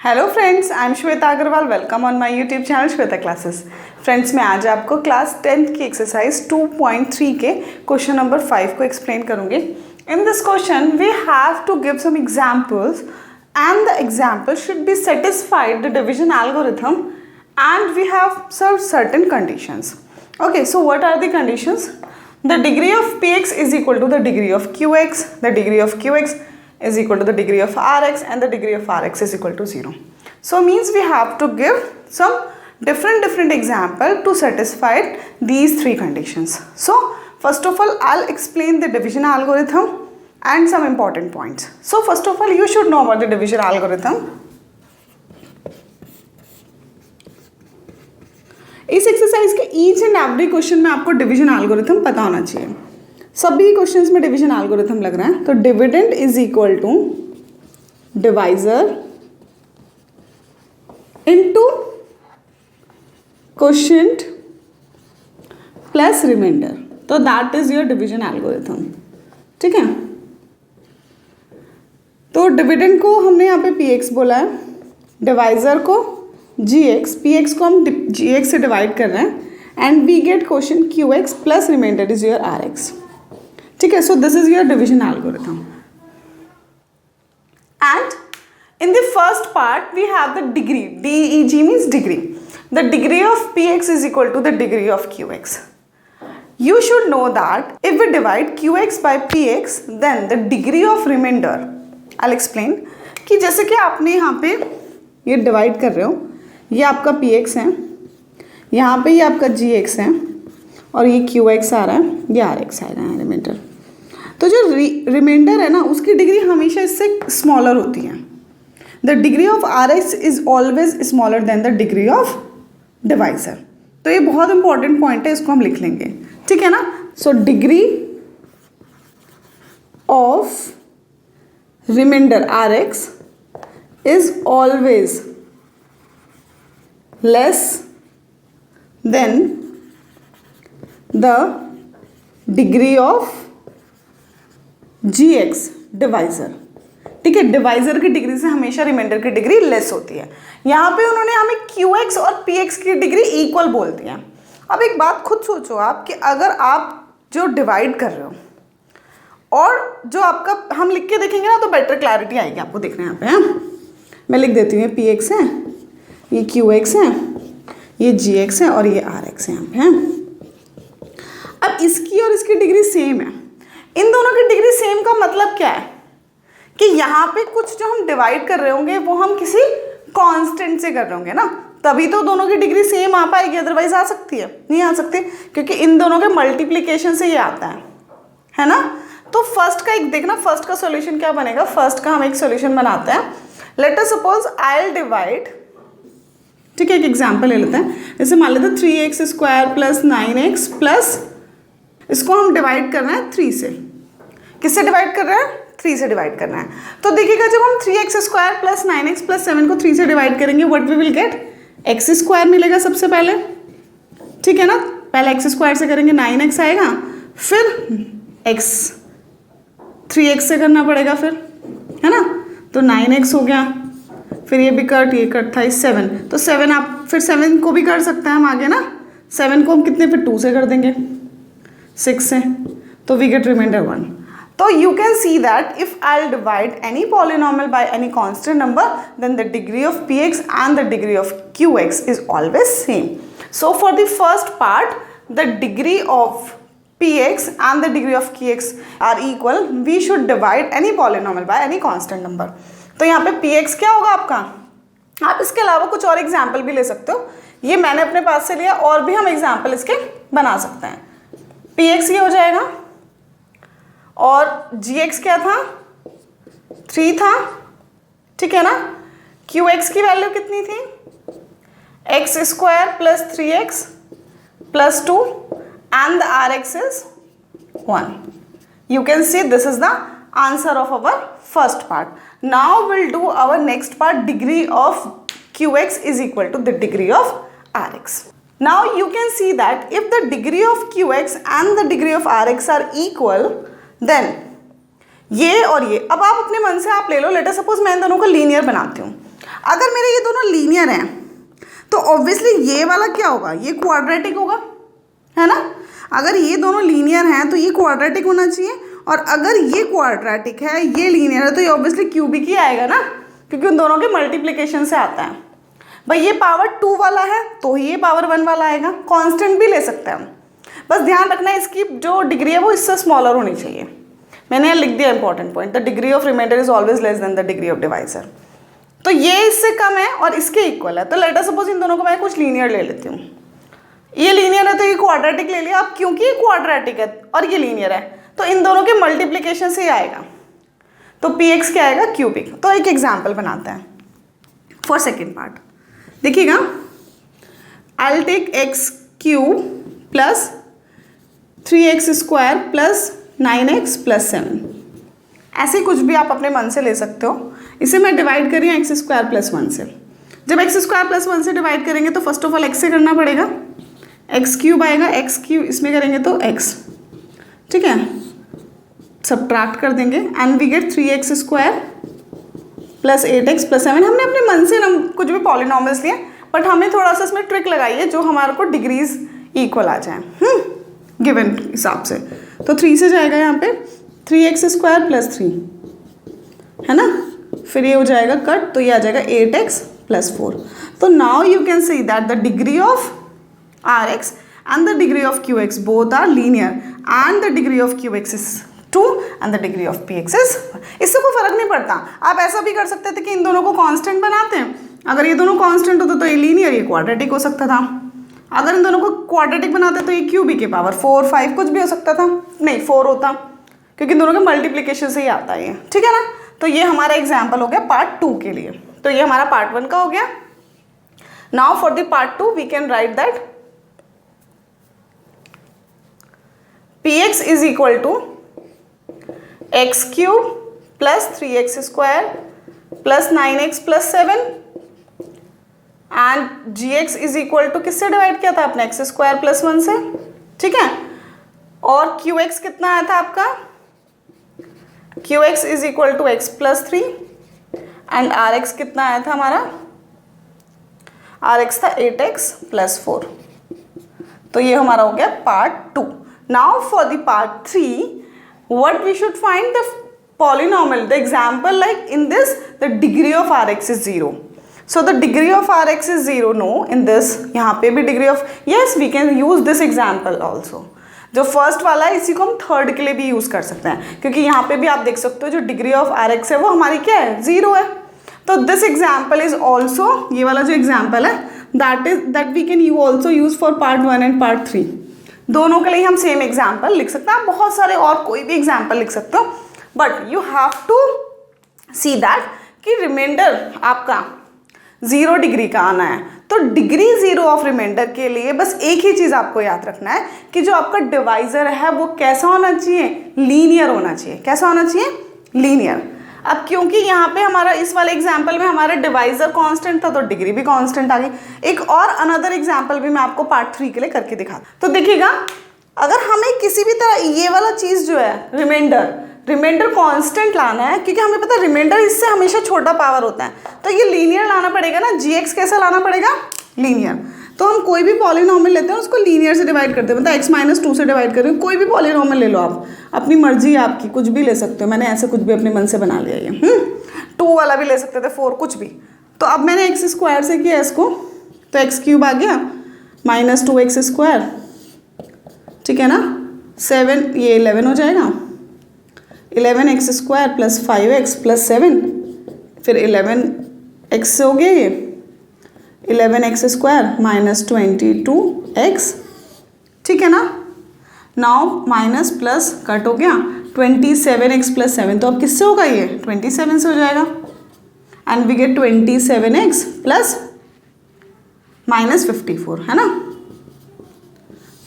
Hello friends, I am Shweta Agarwal. Welcome on my YouTube channel Shweta classes. Friends, मैं आज आपको class 10th की exercise 2.3 के क्वेश्चन नंबर 5 को एक्सप्लेन करूंगी। In this question we have to give some examples and the example should be satisfied the division algorithm and we have serve certain conditions. Okay, so what are the conditions? The degree of px is equal to the degree of qx, the degree of qx is equal to the degree of rx, and the degree of rx is equal to 0. So means we have to give some different example to satisfy these three conditions. So first of all, I'll explain the division algorithm and some important points. So first of all, you should know about the division algorithm. इस exercise के each and every question में आपको division algorithm पता होना चाहिए। सभी questions में division algorithm लग रहा है। तो dividend is equal to divisor into quotient plus remainder. तो that is your division algorithm. ठीक है, तो डिविडेंड को हमने यहाँ पे px बोला है, डिवाइजर को gx, px को हम gx से डिवाइड कर रहे हैं and we get question qx plus remainder is your rx। ठीक है, so this is your division algorithm and in the first part we have the degree, DEG means degree. The degree of px is equal to the degree of qx। You should know that if we divide qx by px then the degree of remainder, I'll explain कि जैसे कि आपने यहाँ पे ये divide कर रहे हो, ये आपका px है, यहाँ पे ये आपका gx है और ये qx आ रहा है, ये rx आ रहा है रिमाइंडर। तो जो रिमाइंडर है ना उसकी डिग्री हमेशा इससे स्मॉलर होती है। The degree of rx is always smaller than the degree of divisor. तो ये बहुत इंपॉर्टेंट पॉइंट है, इसको हम लिख लेंगे। ठीक है ना। So degree of remainder rx is always less than the degree of gx divisor. ठीक है, डिवाइजर की डिग्री से हमेशा रिमाइंडर की डिग्री लेस होती है। यहाँ पे उन्होंने हमें qx और px की डिग्री इक्वल बोल दिया। अब एक बात खुद सोचो आप कि अगर आप जो डिवाइड कर रहे हो और जो आपका हम लिख के देखेंगे ना तो बेटर क्लैरिटी आएगी आपको देखने यहाँ पे। हाँ, मैं लिख देती हूँ, ये px है, ये qx है, ये gx है और ये rx है यहाँ पे। अब इसकी और इसकी डिग्री सेम है। इन दोनों की डिग्री सेम का मतलब क्या है कि यहाँ पे कुछ जो हम डिवाइड कर रहे होंगे वो हम किसी कांस्टेंट से कर रहे होंगे ना, तभी तो दोनों की डिग्री सेम आ पाएगी, अदरवाइज आ सकती है? नहीं आ सकती, क्योंकि इन दोनों के मल्टीप्लीकेशन से ये आता है ना। तो फर्स्ट का एक देखना, फर्स्ट का सॉल्यूशन क्या बनेगा। फर्स्ट का हम एक सॉल्यूशन बनाते हैं। Let us suppose I will divide, ठीक है, एक एग्जांपल ले लेते हैं। जैसे मान लेते हैं 3x square plus 9x plus, इसको हम डिवाइड करना है 3 से। किससे डिवाइड कर रहे हैं? 3 से डिवाइड करना है। तो देखिएगा जब हम 3x square plus 9x plus 7 को 3 से डिवाइड करेंगे, what we will get? x square मिलेगा सबसे पहले। ठीक है ना, पहले x स्क्वायर से करेंगे 9x आएगा, फिर x 3x से करना पड़ेगा फिर, है ना। तो 9x हो गया, फिर ये भी कट, ये कट था, इस 7। तो 7 आप फिर 7 को भी कर सकते हैं हम आगे ना। 7 को हम कितने फिर 2 से कर देंगे, 6 से, तो वी गेट रिमाइंडर 1। तो you can see that if I will divide any polynomial by any constant number then the degree of px and the degree of qx is always same. So for the first part the degree of px and the degree of qx are equal, we should divide any polynomial by any constant number। तो यहाँ पे px क्या होगा आपका? आप इसके अलावा कुछ और एग्जाम्पल भी ले सकते हो, ये मैंने अपने पास से लिया, और भी हम एग्जाम्पल इसके बना सकते हैं। px ये हो जाएगा और gx क्या था? 3 था। ठीक है ना। qx की वैल्यू कितनी थी? x square plus 3x plus 2 and the rx is 1. You can see this is the answer of our first part. Now we'll do our next part. Degree of qx is equal to the degree of rx. Now you can see that if the degree of qx and the degree of rx are equal, then ये और ये, अब आप अपने मन से आप ले लो। लेट अस सपोज मैं इन दोनों को लीनियर बनाती हूँ। अगर मेरे ये दोनों लीनियर हैं तो ऑब्वियसली ये वाला क्या होगा, ये क्वाड्रेटिक होगा, है ना। अगर ये दोनों लीनियर हैं तो ये क्वाड्रेटिक होना चाहिए, और अगर ये क्वाड्रेटिक है, ये लीनियर है, तो ये ऑब्वियसली क्यूबिक ही आएगा ना, क्योंकि उन दोनों के मल्टीप्लिकेशन से आता है। भाई ये पावर 2 वाला है तो ही ये पावर 1 वाला आएगा। कांस्टेंट भी ले सकते हैं हम, बस ध्यान रखना है इसकी जो डिग्री है वो इससे स्मॉलर होनी चाहिए। मैंने यहाँ लिख दिया important point, the degree of remainder is always less than the degree of divisor. तो ये इससे कम है और इसके इक्वल है, तो लेट अस सपोज इन दोनों को मैं कुछ लीनियर ले लेती हूँ। ये लीनियर है तो ये क्वाड्रेटिक ले लिया। अब क्योंकि ये क्वाड्रेटिक है और ये लीनियर है तो इन दोनों के मल्टीप्लिकेशन से ही आएगा, तो px क्या आएगा, क्यूबिक। तो एक एग्जाम्पल बनाते हैं फॉर सेकेंड पार्ट। देखिएगा, I will take X cube plus 3x square plus 9x plus 7। ऐसे कुछ भी आप अपने मन से ले सकते हो। इसे मैं डिवाइड कर रही हूँ एक्स स्क्वायर प्लस 1 से। जब एक्स स्क्वायर प्लस 1 से डिवाइड करेंगे तो फर्स्ट ऑफ ऑल एक्स से करना पड़ेगा, एक्स क्यूब आएगा, एक्स क्यूब इसमें करेंगे तो एक्स, ठीक है, सब्ट्रैक्ट कर देंगे and we get 3x square plus 8x plus 7। हमने अपने मन से कुछ भी पॉलिनॉमियल्स लिए, बट हमें थोड़ा सा इसमें ट्रिक लगाई है जो हमारे को डिग्रीज इक्वल आ जाए गिवन हिसाब से। तो 3 से जाएगा यहाँ पे 3x स्क्वायर प्लस 3, है ना, फिर ये हो जाएगा कट, तो ये आ जाएगा 8x प्लस 4। तो now you can see that the degree of Rx and the degree of Qx both are linear and the degree of Qx is 2 and the degree of Px is 1। इससे कोई फर्क नहीं पड़ता। आप ऐसा भी कर सकते थे कि इन दोनों को कांस्टेंट बनाते हैं, अगर ये दोनों कांस्टेंट होते तो ये लीनियर, ये क्वाड्रेटिक हो सकता था। अगर इन दोनों को क्वाड्रेटिक बनाते तो ये क्यूबिक के पावर 4 5 कुछ भी हो सकता था, नहीं 4 होता, क्योंकि इन दोनों के मल्टीप्लिकेशन से ही आता है ये, ठीक है ना। तो ये हमारा एग्जाम्पल हो गया पार्ट 2 के लिए। तो ये हमारा पार्ट 1 का हो गया। Now for the part 2 we can write that Px is equal to x cube plus 3x square plus 9x plus 7 and gx is equal to किससे डिवाइड किया था आपने, x स्क्वायर प्लस 1 से, ठीक है। और qx कितना आया था आपका, qx is equal to x plus 3 and rx कितना आया था हमारा, rx था 8x plus 4। तो ये हमारा हो गया part 2। Now for the part 3, what we should find the polynomial, the example like in this the degree of Rx is 0. So the degree of Rx is 0, no, in this यहाँ पे भी degree of, yes we can use this example also। जो first वाला है इसी को हम third के लिए भी यूज़ कर सकते हैं, क्योंकि यहाँ पे भी आप देख सकते हो जो डिग्री ऑफ Rx है वो हमारी क्या है, 0 है। तो दिस एग्जाम्पल इज ऑल्सो, ये वाला जो एग्जाम्पल है that we can you also use for part 1 and part 3। दोनों के लिए हम सेम एग्जाम्पल लिख सकते हैं। आप बहुत सारे और कोई भी एग्जाम्पल लिख सकते हो, but you have to see that कि रिमाइंडर आपका 0 डिग्री का आना है। तो डिग्री 0 ऑफ रिमाइंडर के लिए बस एक ही चीज़ आपको याद रखना है कि जो आपका डिवाइजर है वो कैसा होना चाहिए, लीनियर होना चाहिए। कैसा होना चाहिए, लीनियर। अब क्योंकि यहाँ पे हमारा इस वाले एग्जाम्पल में हमारा डिवाइजर कांस्टेंट था तो डिग्री भी कांस्टेंट आ गई। एक और अनदर एग्जाम्पल भी मैं आपको पार्ट 3 के लिए करके दिखाता। तो देखिएगा, अगर हमें किसी भी तरह ये वाला चीज़ जो है रिमाइंडर कांस्टेंट लाना है, क्योंकि हमें पता है रिमाइंडर इससे हमेशा छोटा पावर होता है, तो ये लीनियर लाना पड़ेगा ना। gx कैसा लाना पड़ेगा, लीनियर। तो हम कोई भी पॉलिनॉमियल लेते हैं उसको लीनियर से डिवाइड करते हैं, मतलब x-2 से डिवाइड कर रहे हो। कोई भी पॉलिनॉमियल ले लो आप, अपनी मर्जी है आपकी, कुछ भी ले सकते हो। मैंने ऐसे कुछ भी अपने मन से बना लिया ये 2 वाला भी ले सकते थे, 4 कुछ भी। तो अब मैंने x स्क्वायर से किया इसको, तो x क्यूब आ गया माइनस 2x स्क्वायर, ठीक है ना, 7 ये 11 हो जाएगा, 11x square plus 5x plus 7, फिर 11x हो गया ये 11x स्क्वायर माइनस 22x, ठीक है ना। नाउ माइनस प्लस कट हो गया 27x प्लस 7, तो अब किससे होगा ये 27 से हो जाएगा and we get 27x plus minus 54, है ना।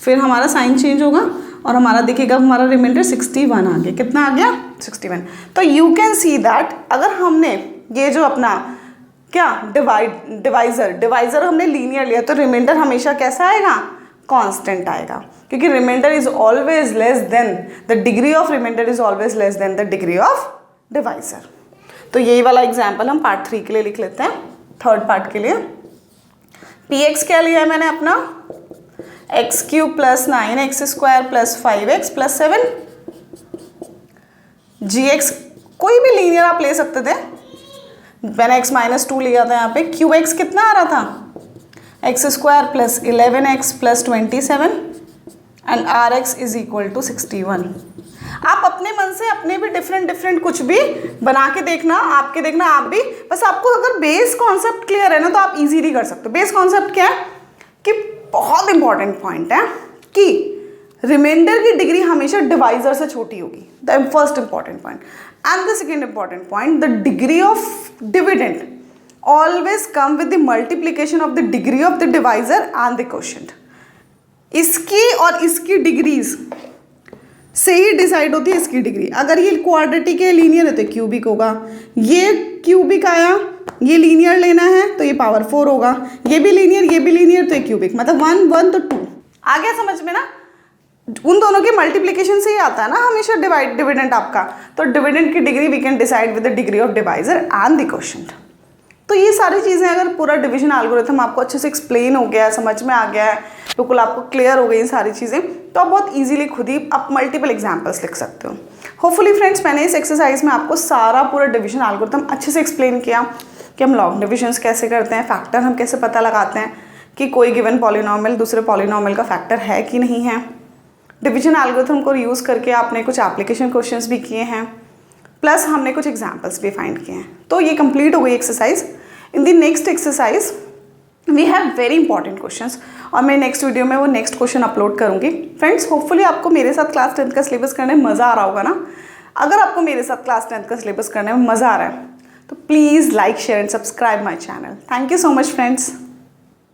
फिर हमारा साइन चेंज होगा और हमारा देखिएगा हमारा रिमाइंडर 61 आ गया। कितना आ गया, 61। तो यू कैन सी दैट अगर हमने ये जो अपना क्या डिवाइजर हमने लीनियर लिया तो रिमाइंडर हमेशा कैसा आएगा, कांस्टेंट आएगा, क्योंकि remainder is always less than the degree of remainder is always less than the degree of divisor. तो यही वाला एग्जाम्पल हम पार्ट 3 के लिए लिख लेते हैं। थर्ड पार्ट के लिए पी एक्स क्या लिया है मैंने अपना, x cube plus 9x² plus 5x plus 7, जी एक्स कोई भी लीनियर आप ले सकते थे, मैंने x-2 लिया था यहाँ पे, क्यू एक्स कितना आ रहा था, x² plus 11x plus 27 and r x is equal to 61। आप अपने मन से अपने भी डिफरेंट कुछ भी बना के देखना, आपके देखना आप भी, बस आपको अगर बेस कॉन्सेप्ट क्लियर है ना तो आप इजीली कर सकते हो। बेस कॉन्सेप्ट क्या है कि बहुत इंपॉर्टेंट पॉइंट है कि रिमाइंडर की डिग्री हमेशा डिवाइजर से छोटी होगी, the first important point. And the second important point, the degree of dividend always come with the multiplication of the degree of the divisor and the quotient. इसकी और इसकी डिग्रीज से ही decide होती है इसकी डिग्री। अगर ये क्वाड्रेटिक है, लीनियर है तो क्यूबिक होगा, ये क्यूबिक आया, ये लीनियर लेना है तो ये पावर 4 होगा, ये भी लीनियर तो ये क्यूबिक, मतलब 1 1 तो 2। आ गया समझ में ना, उन दोनों के मल्टीप्लिकेशन से ही आता है ना हमेशा डिविडेंड आपका। तो डिविडेंड की degree we can decide with the degree of divisor and the quotient. तो ये सारी चीज़ें अगर पूरा डिवीजन एल्गोरिथम आपको अच्छे से एक्सप्लेन हो गया है, समझ में आ गया है, बिल्कुल आपको क्लियर हो गई ये सारी चीज़ें, तो आप बहुत इजीली खुद ही आप मल्टीपल एग्जांपल्स लिख सकते हो। होपफुली फ्रेंड्स मैंने इस एक्सरसाइज में आपको सारा पूरा डिवीजन एल्गोरिथम अच्छे से एक्सप्लेन किया कि हम लॉग डिविजन्स कैसे करते हैं, फैक्टर हम कैसे पता लगाते हैं कि कोई गिवन पॉलिनॉमियल दूसरे पॉलिनॉमियल का फैक्टर है कि नहीं है। डिवीजन एल्गोरिथम को यूज़ करके आपने कुछ एप्लीकेशन क्वेश्चंस भी किए हैं, प्लस हमने कुछ एग्जांपल्स भी फाइंड किए हैं। तो ये कंप्लीट हो गई exercise. In the next exercise we have very important questions और मैं नेक्स्ट वीडियो में वो नेक्स्ट क्वेश्चन अपलोड करूंगी। फ्रेंड्स होपफुली आपको मेरे साथ क्लास 10th का सिलेबस करने में मज़ा आ रहा होगा ना। अगर आपको मेरे साथ क्लास 10th का सिलेबस करने में मज़ा आ रहा है तो please like share and subscribe my channel. Thank you so much friends.